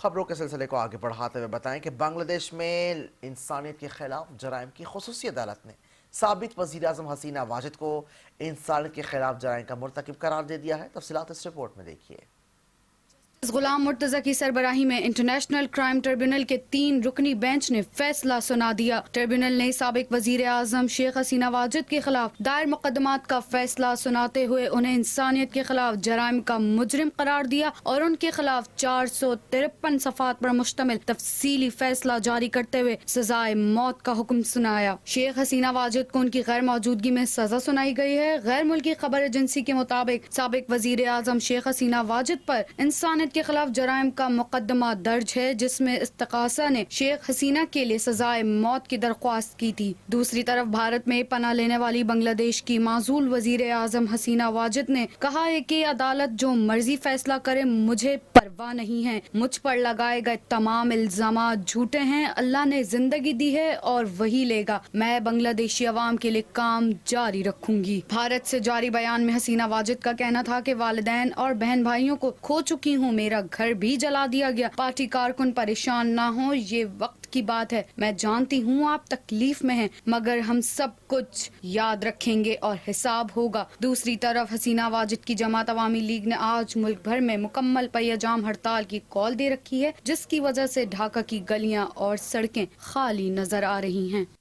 خبروں کے سلسلے کو آگے بڑھاتے ہوئے بتائیں کہ بنگلہ دیش میں انسانیت کے خلاف جرائم کی خصوصی عدالت نے سابق وزیر اعظم حسینہ واجد کو انسانیت کے خلاف جرائم کا مرتکب قرار دے دیا ہے۔ تفصیلات اس رپورٹ میں دیکھیے۔ غلام مرتضی کی سربراہی میں انٹرنیشنل کرائم ٹریبونل کے 3 رکنی بینچ نے فیصلہ سنا دیا۔ ٹریبونل نے سابق وزیر اعظم شیخ حسینہ واجد کے خلاف دائر مقدمات کا فیصلہ سناتے ہوئے انہیں انسانیت کے خلاف جرائم کا مجرم قرار دیا اور ان کے خلاف 453 صفحات پر مشتمل تفصیلی فیصلہ جاری کرتے ہوئے سزائے موت کا حکم سنایا۔ شیخ حسینہ واجد کو ان کی غیر موجودگی میں سزا سنائی گئی ہے۔ غیر ملکی خبر ایجنسی کے مطابق سابق وزیر اعظم شیخ حسینہ واجد پر انسانیت کے خلاف جرائم کا مقدمہ درج ہے، جس میں استغاثہ نے شیخ حسینہ کے لیے سزائے موت کی درخواست کی تھی۔ دوسری طرف بھارت میں پناہ لینے والی بنگلہ دیش کی معزول وزیر اعظم حسینہ واجد نے کہا ہے کہ عدالت جو مرضی فیصلہ کرے مجھے پرواہ نہیں ہے، مجھ پر لگائے گئے تمام الزامات جھوٹے ہیں، اللہ نے زندگی دی ہے اور وہی لے گا، میں بنگلہ دیشی عوام کے لیے کام جاری رکھوں گی۔ بھارت سے جاری بیان میں حسینہ واجد کا کہنا تھا کہ والدین اور بہن بھائیوں کو کھو چکی ہوں، میرا گھر بھی جلا دیا گیا، پارٹی کارکن پریشان نہ ہوں، یہ وقت کی بات ہے، میں جانتی ہوں آپ تکلیف میں ہیں، مگر ہم سب کچھ یاد رکھیں گے اور حساب ہوگا۔ دوسری طرف حسینہ واجد کی جماعت عوامی لیگ نے آج ملک بھر میں مکمل پہیہ جام ہڑتال کی کال دے رکھی ہے، جس کی وجہ سے ڈھاکہ کی گلیاں اور سڑکیں خالی نظر آ رہی ہیں۔